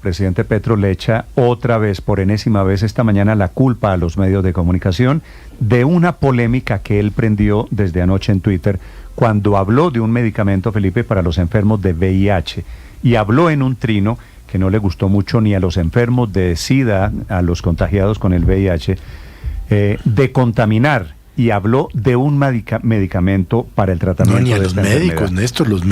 presidente Petro le echa otra vez, por enésima vez esta mañana, la culpa a los medios de comunicación de una polémica que él prendió desde anoche en Twitter cuando habló de un medicamento, Felipe, para los enfermos de VIH. Y habló en un trino que no le gustó mucho ni a los enfermos de SIDA, a los contagiados con el VIH, de contaminar. Y habló de un medicamento para el tratamiento de esta enfermedad. Médicos, Néstor, los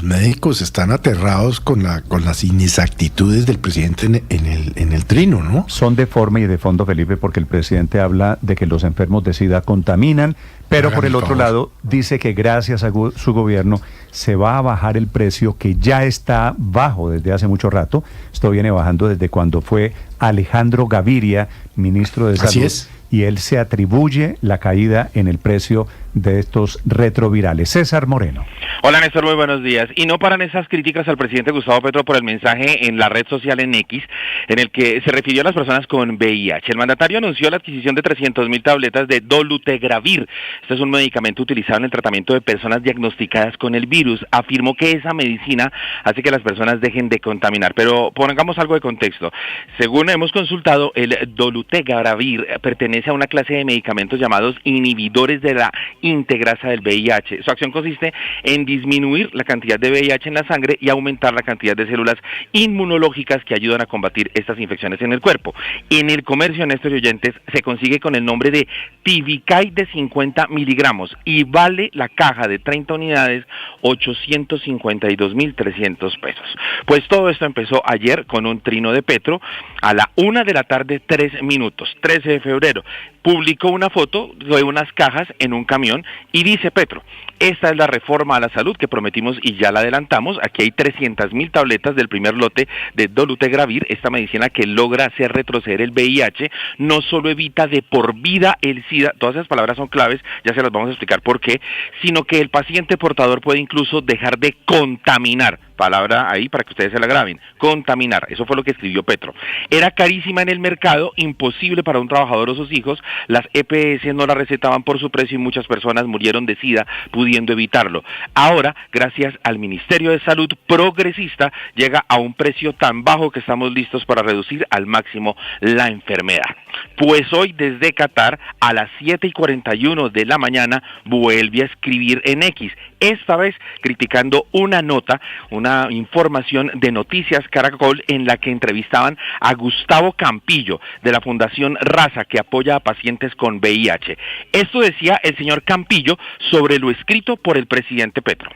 médicos están aterrados con las inexactitudes del presidente en el trino, ¿no? Son de forma y de fondo, Felipe, porque el presidente habla de que los enfermos de SIDA contaminan, pero por el otro lado dice que gracias a su gobierno se va a bajar el precio, que ya está bajo desde hace mucho rato. Esto viene bajando desde cuando fue Alejandro Gaviria, ministro de Salud. Así es. Y él se atribuye la caída en el precio de estos retrovirales. César Moreno. Hola Néstor, muy buenos días. Y no paran esas críticas al presidente Gustavo Petro por el mensaje en la red social en X, en el que se refirió a las personas con VIH. El mandatario anunció la adquisición de 300.000 tabletas de dolutegravir. Este es un medicamento utilizado en el tratamiento de personas diagnosticadas con el virus. Afirmó que esa medicina hace que las personas dejen de contaminar. Pero pongamos algo de contexto. Según hemos consultado, el dolutegravir pertenece a una clase de medicamentos llamados inhibidores de la integrasa del VIH. Su acción consiste en disminuir la cantidad de VIH en la sangre y aumentar la cantidad de células inmunológicas que ayudan a combatir estas infecciones en el cuerpo. En el comercio, Néstor y oyentes, se consigue con el nombre de Tivicay de 50 miligramos y vale la caja de 30 unidades 852.300 pesos. Pues todo esto empezó ayer con un trino de Petro a la 1:03 p.m, 13 de febrero. Publicó una foto de unas cajas en un camión y dice Petro: esta es la reforma a la salud que prometimos y ya la adelantamos. Aquí hay 300.000 tabletas del primer lote de dolutegravir, esta medicina que logra hacer retroceder el VIH, no solo evita de por vida el SIDA, todas esas palabras son claves, ya se las vamos a explicar por qué, sino que el paciente portador puede incluso dejar de contaminar. Palabra ahí para que ustedes se la graben, contaminar, eso fue lo que escribió Petro. Era carísima en el mercado, imposible para un trabajador o sus hijos, las EPS no la recetaban por su precio y muchas personas murieron de SIDA pudiendo evitarlo. Ahora, gracias al Ministerio de Salud progresista, llega a un precio tan bajo que estamos listos para reducir al máximo la enfermedad. Pues hoy desde Qatar, a las 7:41 de la mañana, vuelve a escribir en X, esta vez criticando una nota, una información de Noticias Caracol en la que entrevistaban a Gustavo Campillo de la Fundación Raza que apoya a pacientes con VIH. Esto decía el señor Campillo sobre lo escrito por el presidente Petro.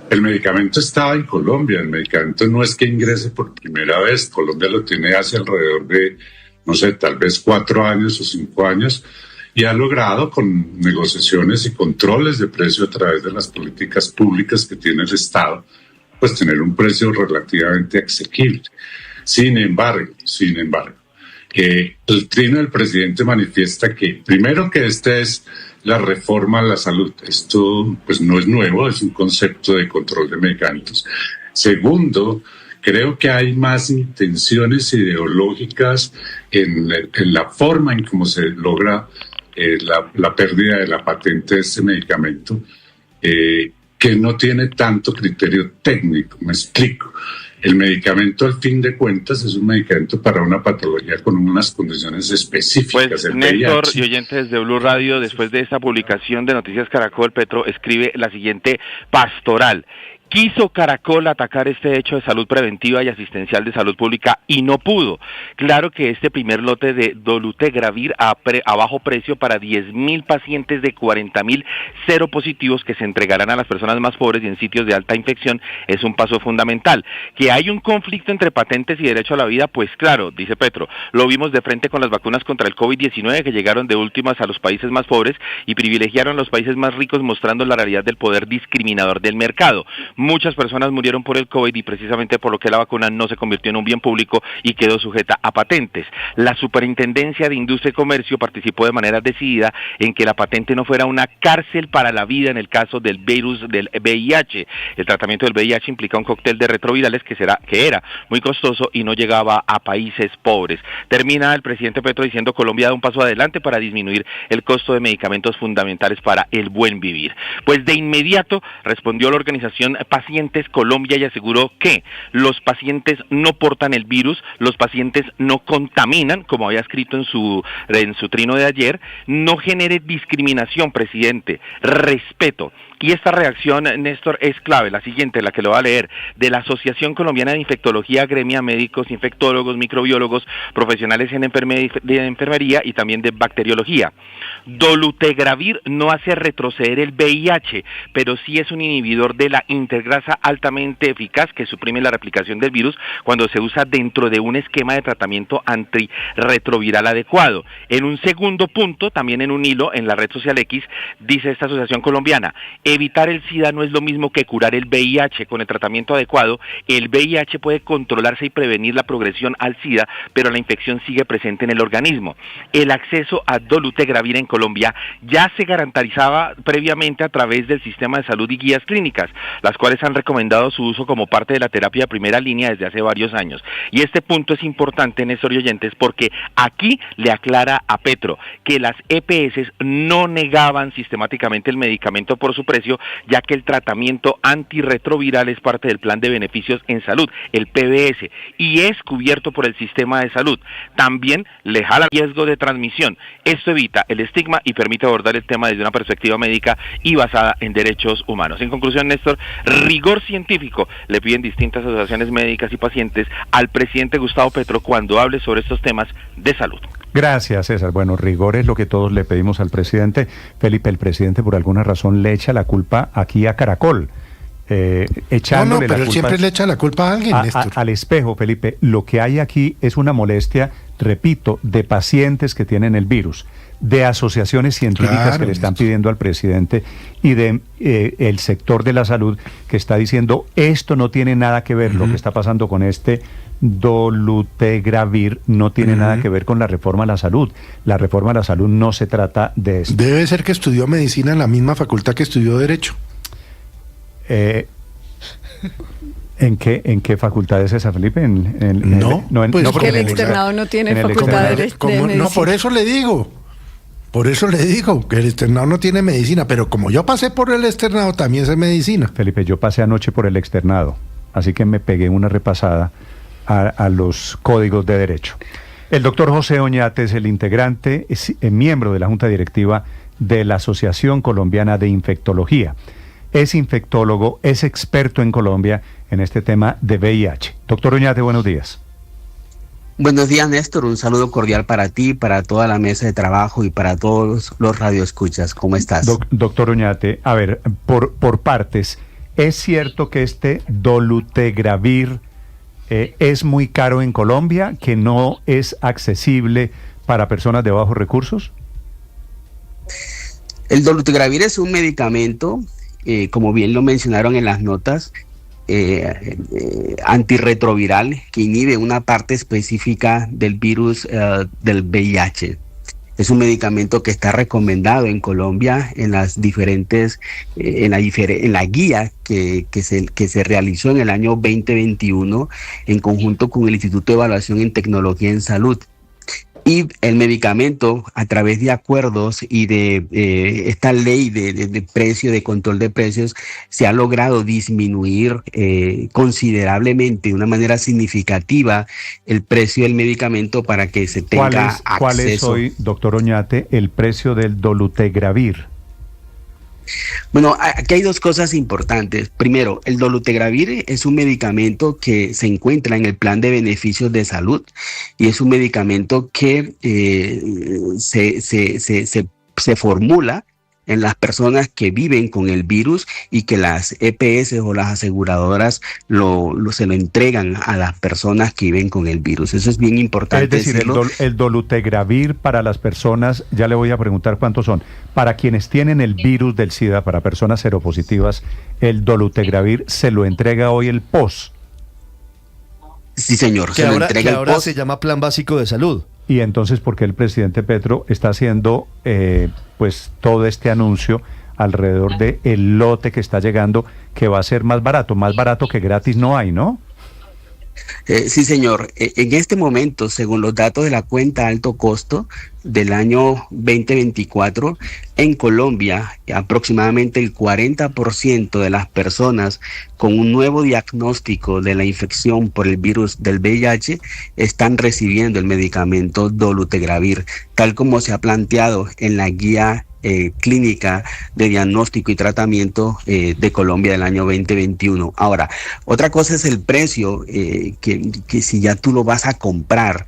El medicamento estaba en Colombia, el medicamento no es que ingrese por primera vez, Colombia lo tiene hace alrededor de, no sé, tal vez 4 años o 5 años, y ha logrado con negociaciones y controles de precio a través de las políticas públicas que tiene el Estado, pues tener un precio relativamente asequible. Sin embargo, el trino del presidente manifiesta que, primero, que esta es la reforma a la salud. Esto pues no es nuevo, es un concepto de control de medicamentos. Segundo, creo que hay más intenciones ideológicas en la forma en cómo se logra la pérdida de la patente de este medicamento, que no tiene tanto criterio técnico. Me explico. El medicamento, al fin de cuentas, es un medicamento para una patología con unas condiciones específicas. Pues, Néstor y oyentes de Blue Radio, después de esta publicación de Noticias Caracol, Petro escribe la siguiente pastoral. Quiso Caracol atacar este hecho de salud preventiva y asistencial de salud pública y no pudo. Claro que este primer lote de dolutegravir a bajo precio para 10.000 pacientes de 40.000 seropositivos que se entregarán a las personas más pobres y en sitios de alta infección es un paso fundamental. Que hay un conflicto entre patentes y derecho a la vida, pues claro, dice Petro, lo vimos de frente con las vacunas contra el COVID-19 que llegaron de últimas a los países más pobres y privilegiaron a los países más ricos, mostrando la realidad del poder discriminador del mercado. Muchas personas murieron por el COVID y precisamente por lo que la vacuna no se convirtió en un bien público y quedó sujeta a patentes. La Superintendencia de Industria y Comercio participó de manera decidida en que la patente no fuera una cárcel para la vida en el caso del virus del VIH. El tratamiento del VIH implica un cóctel de retrovirales que era muy costoso y no llegaba a países pobres. Termina el presidente Petro diciendo: Colombia da un paso adelante para disminuir el costo de medicamentos fundamentales para el buen vivir. Pues de inmediato respondió la organización pacientes Colombia y aseguró que los pacientes no portan el virus, los pacientes no contaminan, como había escrito en su trino de ayer. No genere discriminación, presidente, respeto. Y esta reacción, Néstor, es clave, la siguiente, la que lo va a leer, de la Asociación Colombiana de Infectología, gremia médicos, infectólogos, microbiólogos, profesionales en enfermería y también de bacteriología. Dolutegravir no hace retroceder el VIH, pero sí es un inhibidor de la integrasa altamente eficaz que suprime la replicación del virus cuando se usa dentro de un esquema de tratamiento antirretroviral adecuado. En un segundo punto, también en un hilo en la red social X, dice esta asociación colombiana: evitar el SIDA no es lo mismo que curar el VIH. Con el tratamiento adecuado, el VIH puede controlarse y prevenir la progresión al SIDA, pero la infección sigue presente en el organismo. El acceso a dolutegravir en Colombia ya se garantizaba previamente a través del sistema de salud y guías clínicas, las cuales han recomendado su uso como parte de la terapia de primera línea desde hace varios años. Y este punto es importante, Néstor y oyentes, porque aquí le aclara a Petro que las EPS no negaban sistemáticamente el medicamento por su precio, ya que el tratamiento antirretroviral es parte del plan de beneficios en salud, el PBS, y es cubierto por el sistema de salud. También le jala riesgo de transmisión. Esto evita el estigma y permite abordar el tema desde una perspectiva médica y basada en derechos humanos. En conclusión, Néstor, rigor científico le piden distintas asociaciones médicas y pacientes al presidente Gustavo Petro cuando hable sobre estos temas de salud. Gracias, César. Bueno, rigor es lo que todos le pedimos al presidente. Felipe, el presidente por alguna razón le echa la culpa aquí a Caracol. Echándole pero la él culpa siempre le echa la culpa a alguien, Néstor. Al espejo, Felipe. Lo que hay aquí es una molestia, repito, de pacientes que tienen el virus, de asociaciones científicas que le están pidiendo al presidente y de el sector de la salud que está diciendo esto no tiene nada que ver, lo que está pasando con este dolutegravir no tiene nada que ver con la reforma a la salud. La reforma a la salud no se trata de esto. Debe ser que estudió medicina en la misma facultad que estudió derecho. ¿En qué facultad es esa, Felipe? Porque el externado no tiene facultad de medicina. No, por eso le digo que el externado no tiene medicina, pero como yo pasé por el externado, también sé medicina. Felipe, yo pasé anoche por el externado, así que me pegué una repasada a los códigos de derecho. El doctor José Oñate es el integrante, es miembro de la Junta Directiva de la Asociación Colombiana de Infectología. Es infectólogo, es experto en Colombia en este tema de VIH. Doctor Oñate, buenos días. Buenos días, Néstor. Un saludo cordial para ti, para toda la mesa de trabajo y para todos los radioescuchas. ¿Cómo estás? Doctor Oñate, a ver, por partes, ¿es cierto que este dolutegravir es muy caro en Colombia, que no es accesible para personas de bajos recursos? El dolutegravir es un medicamento, como bien lo mencionaron en las notas, antirretroviral que inhibe una parte específica del virus del VIH. Es un medicamento que está recomendado en Colombia en las diferentes, en la guía que se realizó en el año 2021 en conjunto con el Instituto de Evaluación en Tecnología en Salud. Y el medicamento, a través de acuerdos y de esta ley de precio, de control de precios, se ha logrado disminuir considerablemente, de una manera significativa, el precio del medicamento para que se tenga acceso. ¿Cuál es hoy, doctor Oñate, el precio del dolutegravir? Bueno, aquí hay dos cosas importantes. Primero, el dolutegravir es un medicamento que se encuentra en el plan de beneficios de salud y es un medicamento que se formula en las personas que viven con el virus y que las EPS o las aseguradoras se lo entregan a las personas que viven con el virus. Eso es bien importante. Es decir, el dolutegravir para las personas, ya le voy a preguntar cuántos son, para quienes tienen el virus del SIDA, para personas seropositivas, el dolutegravir se lo entrega hoy el POS. Sí, señor. Que ahora se llama Plan Básico de Salud. Y entonces, ¿por qué el presidente Petro está haciendo pues todo este anuncio alrededor de el lote que está llegando, que va a ser más barato que gratis no hay, ¿no? Sí, señor. En este momento, según los datos de la cuenta alto costo del año 2024, en Colombia, aproximadamente el 40% de las personas con un nuevo diagnóstico de la infección por el virus del VIH están recibiendo el medicamento dolutegravir, tal como se ha planteado en la guía clínica de diagnóstico y tratamiento de Colombia del año 2021. Ahora, otra cosa es el precio, que si ya tú lo vas a comprar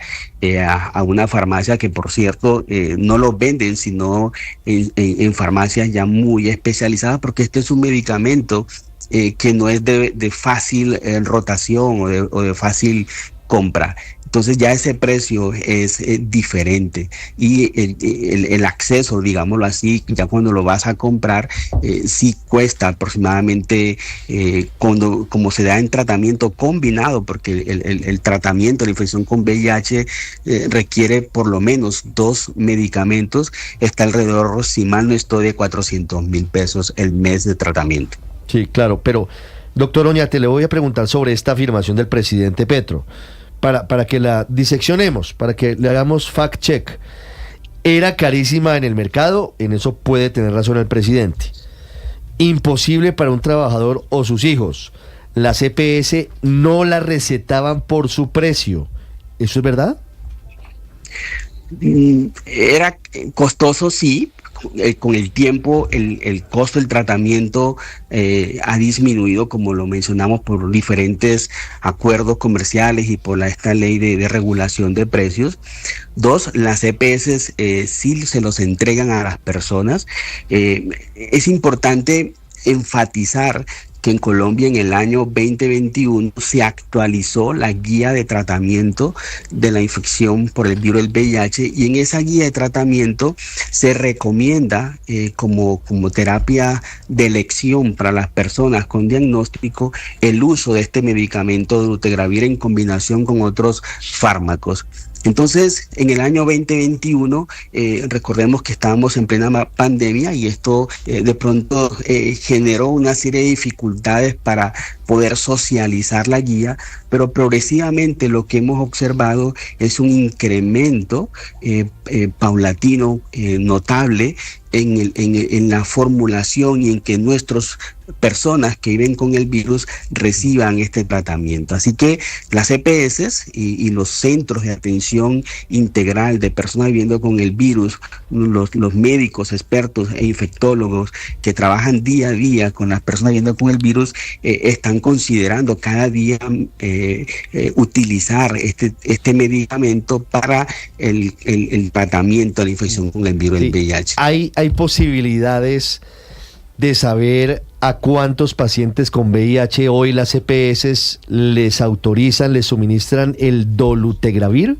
a una farmacia, que por cierto no lo venden sino en farmacias ya muy especializadas, porque este es un medicamento que no es de fácil rotación o de fácil compra. Entonces ya ese precio es diferente y el acceso, digámoslo así, ya cuando lo vas a comprar, sí cuesta aproximadamente, como se da en tratamiento combinado, porque el tratamiento de la infección con VIH requiere por lo menos 2 medicamentos, está alrededor, si mal no estoy, de 400,000 pesos el mes de tratamiento. Sí, claro, pero doctor Oñate, le voy a preguntar sobre esta afirmación del presidente Petro, para que la diseccionemos, para que le hagamos fact check. Era carísima en el mercado, en eso puede tener razón el presidente. Imposible para un trabajador o sus hijos. Las EPS no la recetaban por su precio. ¿Eso es verdad? Era costoso, sí. Con el tiempo el costo del tratamiento ha disminuido, como lo mencionamos, por diferentes acuerdos comerciales y por esta ley de regulación de precios. 2, las EPS sí se los entregan a las personas. Es importante enfatizar que en Colombia en el año 2021 se actualizó la guía de tratamiento de la infección por el virus del VIH, y en esa guía de tratamiento se recomienda como terapia de elección para las personas con diagnóstico el uso de este medicamento dolutegravir en combinación con otros fármacos. Entonces, en el año 2021, recordemos que estábamos en plena pandemia y esto de pronto generó una serie de dificultades para poder socializar la guía, pero progresivamente lo que hemos observado es un incremento paulatino, notable, en la formulación y en que nuestras personas que viven con el virus reciban este tratamiento. Así que las EPS y los centros de atención integral de personas viviendo con el virus, los médicos, expertos e infectólogos que trabajan día a día con las personas viviendo con el virus, están considerando cada día utilizar este medicamento para el tratamiento de la infección con el virus del VIH. ¿Hay posibilidades de saber a cuántos pacientes con VIH hoy las EPS les autorizan, les suministran el dolutegravir?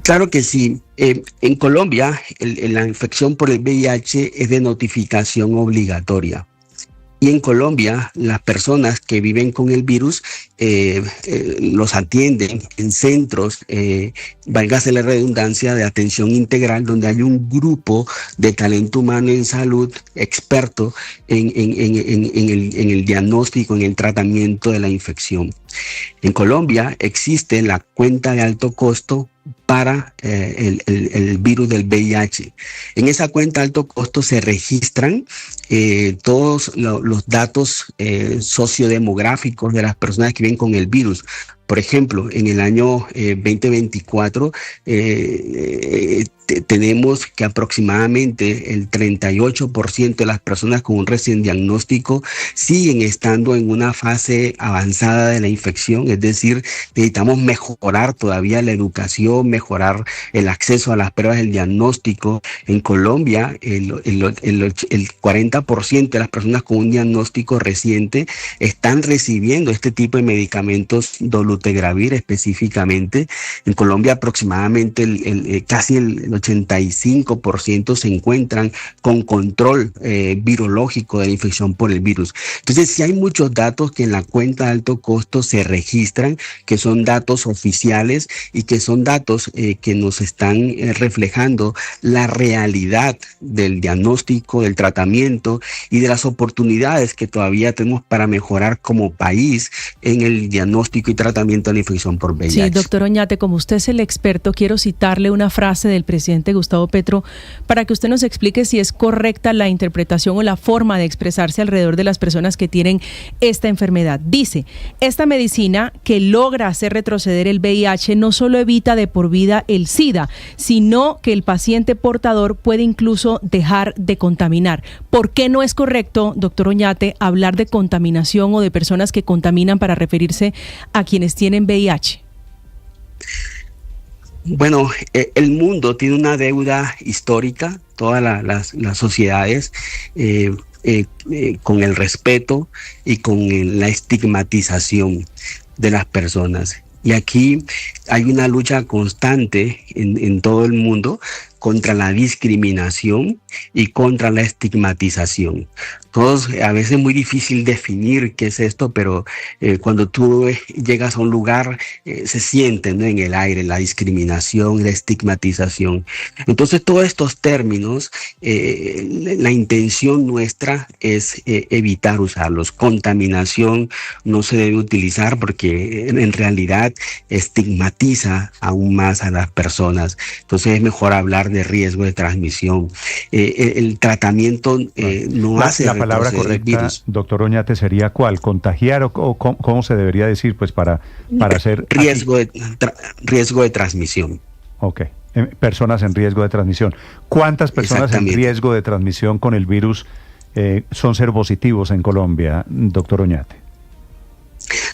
Claro que sí. En Colombia, la infección por el VIH es de notificación obligatoria. Y en Colombia, las personas que viven con el virus los atienden en centros, válgase la redundancia, de atención integral, donde hay un grupo de talento humano en salud experto en el diagnóstico, en el tratamiento de la infección. En Colombia existe la cuenta de alto costo para el virus del VIH. En esa cuenta de alto costo se registran todos los datos sociodemográficos de las personas que viven con el virus. Por ejemplo, en el año 2024 tenemos que aproximadamente el 38% de las personas con un recién diagnóstico siguen estando en una fase avanzada de la infección, es decir, necesitamos mejorar todavía la educación, mejorar el acceso a las pruebas del diagnóstico. En Colombia, el 40% de las personas con un diagnóstico reciente están recibiendo este tipo de medicamentos dolutegravir específicamente. En Colombia aproximadamente casi el 85% se encuentran con control virológico de la infección por el virus. Entonces, sí hay muchos datos que en la cuenta de alto costo se registran, que son datos oficiales y que son datos que nos están reflejando la realidad del diagnóstico, del tratamiento y de las oportunidades que todavía tenemos para mejorar como país en el diagnóstico y tratamiento de la infección por VIH. Sí, doctor Oñate, como usted es el experto, quiero citarle una frase del presidente Gustavo Petro para que usted nos explique si es correcta la interpretación o la forma de expresarse alrededor de las personas que tienen esta enfermedad. Dice, esta medicina que logra hacer retroceder el VIH no solo evita de por vida el SIDA, sino que el paciente portador puede incluso dejar de contaminar. ¿Por qué no es correcto, doctor Oñate, hablar de contaminación o de personas que contaminan para referirse a quienes tienen VIH? Bueno, el mundo tiene una deuda histórica, todas las sociedades, con el respeto y con la estigmatización de las personas. Y aquí hay una lucha constante en todo el mundo contra la discriminación y contra la estigmatización. Todos, a veces es muy difícil definir qué es esto, pero cuando tú llegas a un lugar se siente, ¿no?, en el aire la discriminación, la estigmatización. Entonces todos estos términos, la intención nuestra es evitar usarlos. Contaminación no se debe utilizar porque en realidad estigmatiza aún más a las personas. Entonces es mejor hablar de riesgo de transmisión. El tratamiento no hace la palabra correcta, doctor Oñate, sería ¿cuál? ¿Contagiar o cómo se debería decir? Pues para hacer riesgo de transmisión. Ok, personas en riesgo de transmisión. ¿Cuántas personas en riesgo de transmisión con el virus son seropositivos en Colombia, doctor Oñate?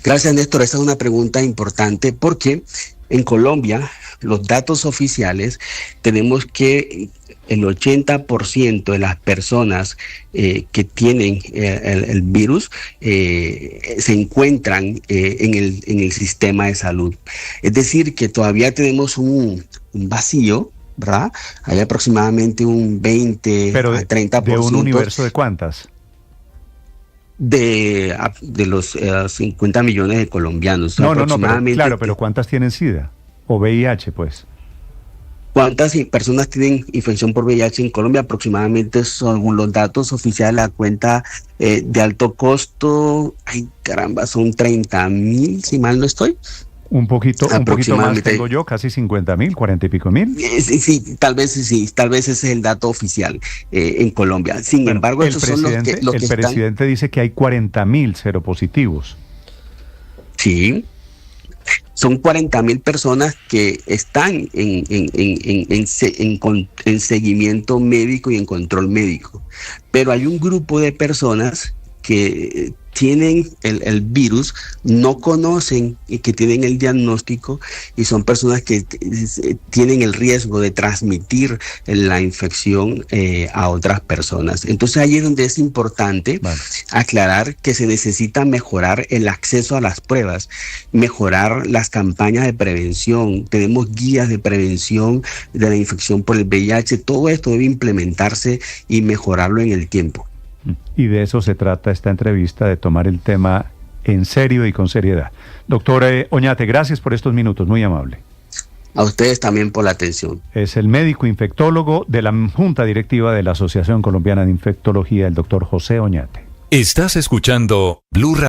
Gracias, Néstor. Esta es una pregunta importante porque en Colombia, los datos oficiales, tenemos que el 80% de las personas que tienen el virus se encuentran en el sistema de salud. Es decir, que todavía tenemos un vacío, ¿verdad? Hay aproximadamente un 20 a 30%. ¿De un universo de cuántas? De los 50 millones de colombianos. No, claro, pero ¿cuántas tienen SIDA? O VIH, pues. ¿Cuántas personas tienen infección por VIH en Colombia? Aproximadamente, según los datos oficiales de la cuenta de alto costo, son 30,000, si mal no estoy. Un poquito más tengo yo, casi 50,000, 40 y pico mil. Sí, tal vez ese es el dato oficial en Colombia. Sin embargo, el presidente dice que hay 40,000 seropositivos. Sí. Son 40,000 personas que están en seguimiento médico y en control médico. Pero hay un grupo de personas que tienen el virus, no conocen y que tienen el diagnóstico y son personas que tienen el riesgo de transmitir la infección a otras personas. Entonces ahí es donde es importante aclarar que se necesita mejorar el acceso a las pruebas, mejorar las campañas de prevención. Tenemos guías de prevención de la infección por el VIH. Todo esto debe implementarse y mejorarlo en el tiempo. Y de eso se trata esta entrevista, de tomar el tema en serio y con seriedad. Doctor Oñate, gracias por estos minutos, muy amable. A ustedes también por la atención. Es el médico infectólogo de la Junta Directiva de la Asociación Colombiana de Infectología, el doctor José Oñate. Estás escuchando Blue Radio.